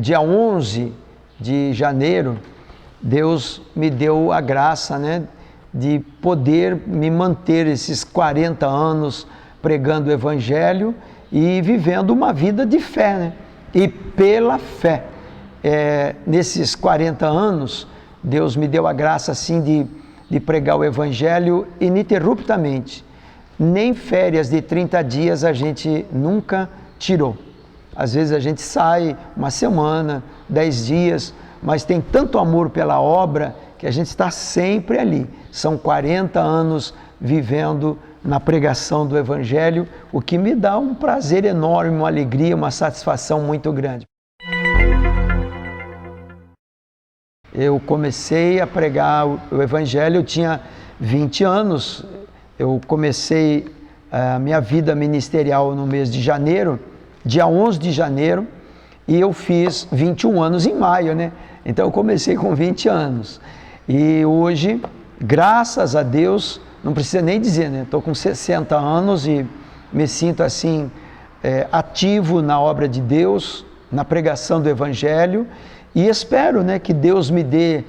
dia 11 de janeiro, Deus me deu a graça, né, de poder me manter esses 40 anos pregando o Evangelho e vivendo uma vida de fé, né? E pela fé. Nesses 40 anos, Deus me deu a graça assim de pregar o Evangelho ininterruptamente. Nem férias de 30 dias a gente nunca tirou. Às vezes a gente sai uma semana, 10 dias, mas tem tanto amor pela obra que a gente está sempre ali. São 40 anos vivendo na pregação do Evangelho, o que me dá um prazer enorme, uma alegria, uma satisfação muito grande. Eu comecei a pregar o Evangelho, eu tinha 20 anos, eu comecei a minha vida ministerial no mês de janeiro, dia 11 de janeiro, e eu fiz 21 anos em maio, né? Então eu comecei com 20 anos. E hoje, graças a Deus, não precisa nem dizer, né? Estou com 60 anos e me sinto assim, ativo na obra de Deus, na pregação do Evangelho, e espero, né, que Deus me dê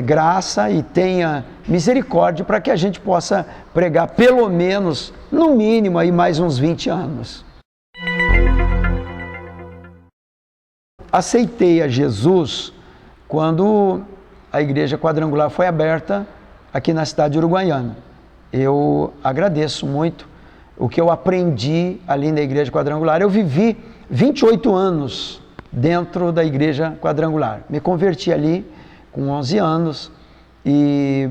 graça e tenha misericórdia para que a gente possa pregar pelo menos, no mínimo, aí mais uns 20 anos. Aceitei a Jesus quando a Igreja Quadrangular foi aberta aqui na cidade de Uruguaiana. Eu agradeço muito o que eu aprendi ali na Igreja Quadrangular. Eu vivi 28 anos dentro da Igreja Quadrangular. Me converti ali com 11 anos e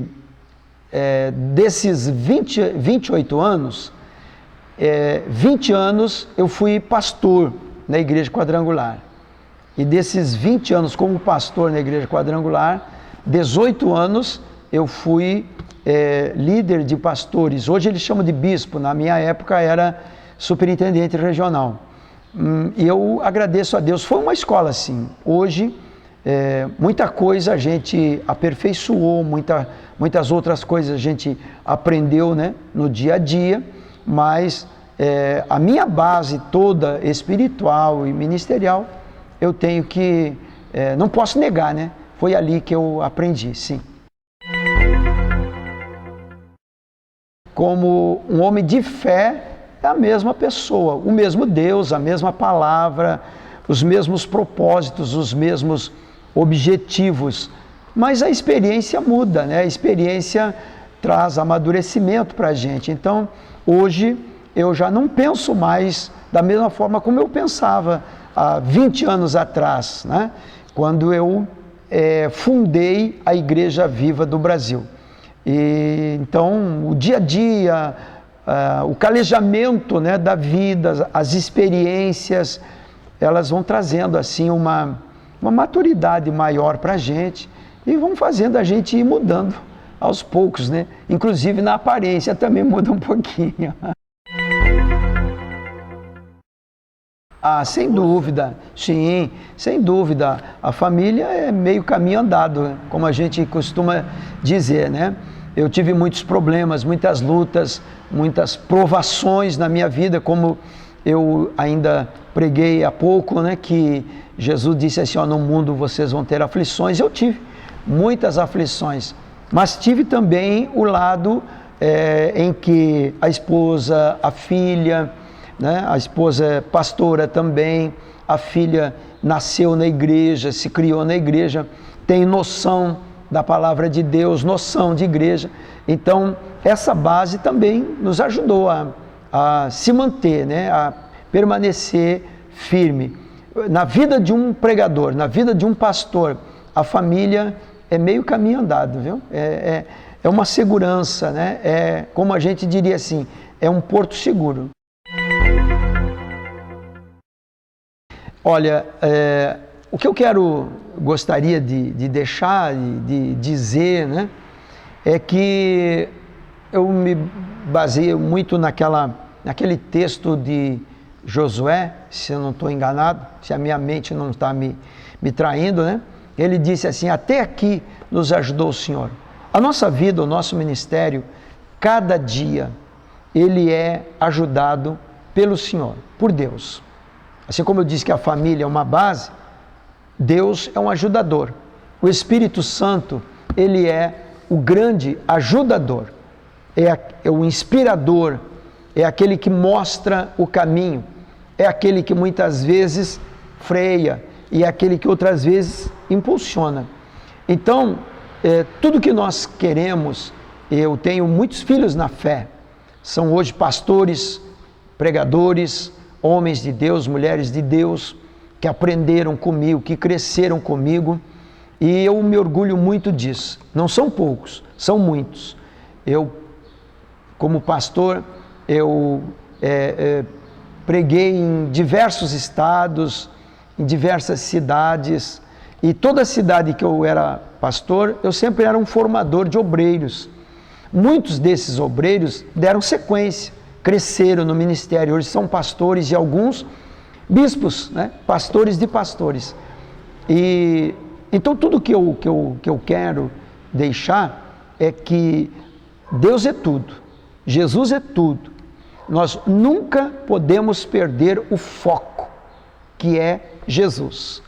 desses 28 anos, 20 anos eu fui pastor na Igreja Quadrangular. E desses 20 anos como pastor na Igreja Quadrangular, 18 anos eu fui líder de pastores. Hoje eles chamam de bispo, na minha época era superintendente regional. E eu agradeço a Deus, foi uma escola assim. Hoje, muita coisa a gente aperfeiçoou, muitas outras coisas a gente aprendeu, né, no dia a dia, mas a minha base toda espiritual e ministerial, eu tenho que, não posso negar, né? Foi ali que eu aprendi, sim. Como um homem de fé, é a mesma pessoa, o mesmo Deus, a mesma palavra, os mesmos propósitos, os mesmos objetivos, mas a experiência muda, né? A experiência traz amadurecimento para a gente. Então, hoje, eu já não penso mais da mesma forma como eu pensava há 20 anos atrás, né? Quando eu fundei a Igreja Viva do Brasil. E, então, o dia a dia, o calejamento, né, da vida, as experiências, elas vão trazendo assim uma maturidade maior para a gente e vão fazendo a gente ir mudando aos poucos, né? Inclusive na aparência também muda um pouquinho. Ah, sem dúvida, sim, sem dúvida. A família é meio caminho andado, como a gente costuma dizer, né? Eu tive muitos problemas, muitas lutas, muitas provações na minha vida, como eu ainda preguei há pouco, né? Que Jesus disse assim, ó, no mundo vocês vão ter aflições. Eu tive muitas aflições, mas tive também o lado em que a esposa, a filha, né? A esposa é pastora também, a filha nasceu na igreja, se criou na igreja, tem noção da palavra de Deus, noção de igreja. Então, essa base também nos ajudou a se manter, né? A permanecer firme. Na vida de um pregador, na vida de um pastor, a família é meio caminho andado, viu? É uma segurança, né? É, como a gente diria assim, é um porto seguro. Olha, o que eu gostaria de deixar, de dizer, né, é que eu me baseio muito naquele texto de Josué, se eu não estou enganado, se a minha mente não está me traindo, né? Ele disse assim, até aqui nos ajudou o Senhor. A nossa vida, o nosso ministério, cada dia, ele é ajudado pelo Senhor, por Deus. Assim como eu disse que a família é uma base, Deus é um ajudador. O Espírito Santo, ele é o grande ajudador, é o inspirador, é aquele que mostra o caminho, é aquele que muitas vezes freia e é aquele que outras vezes impulsiona. Então, tudo que nós queremos, eu tenho muitos filhos na fé, são hoje pastores, pregadores, homens de Deus, mulheres de Deus, que aprenderam comigo, que cresceram comigo, e eu me orgulho muito disso. Não são poucos, são muitos. Eu, como pastor, preguei em diversos estados, em diversas cidades, e toda cidade que eu era pastor, eu sempre era um formador de obreiros. Muitos desses obreiros deram sequência, cresceram no ministério, hoje são pastores e alguns bispos, né? Pastores de pastores. E então tudo que eu quero deixar é que Deus é tudo, Jesus é tudo. Nós nunca podemos perder o foco, que é Jesus.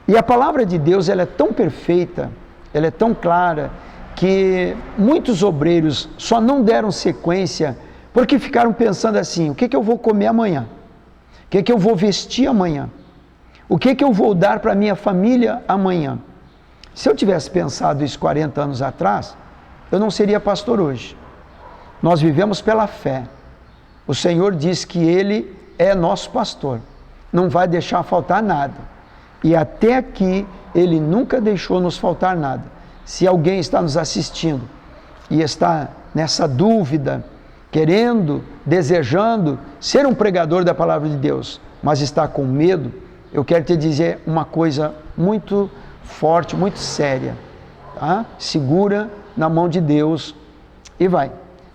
E a palavra de Deus, ela é tão perfeita, ela é tão clara, que muitos obreiros só não deram sequência porque ficaram pensando assim: o que eu vou comer amanhã? O que eu vou vestir amanhã? O que eu vou dar para a minha família amanhã? Se eu tivesse pensado isso 40 anos atrás, eu não seria pastor hoje. Nós vivemos pela fé. O Senhor diz que Ele é nosso pastor, não vai deixar faltar nada. E até aqui, Ele nunca deixou nos faltar nada. Se alguém está nos assistindo e está nessa dúvida, querendo, desejando ser um pregador da palavra de Deus, mas está com medo, eu quero te dizer uma coisa muito forte, muito séria, tá? Segura na mão de Deus e vai.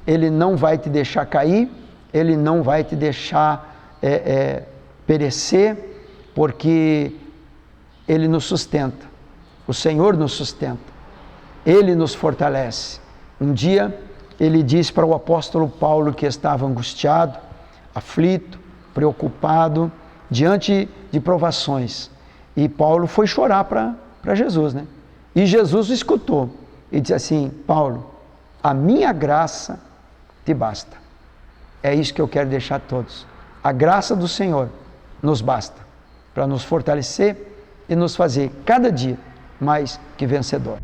Ele não vai te deixar cair, Ele não vai te deixar perecer, porque Ele nos sustenta, o Senhor nos sustenta, Ele nos fortalece. Um dia Ele disse para o apóstolo Paulo, que estava angustiado, aflito, preocupado, diante de provações, e Paulo foi chorar para Jesus, né? E Jesus o escutou e disse assim: Paulo, a minha graça te basta. É isso que eu quero deixar a todos. A graça do Senhor nos basta para nos fortalecer e nos fazer cada dia mais que vencedor.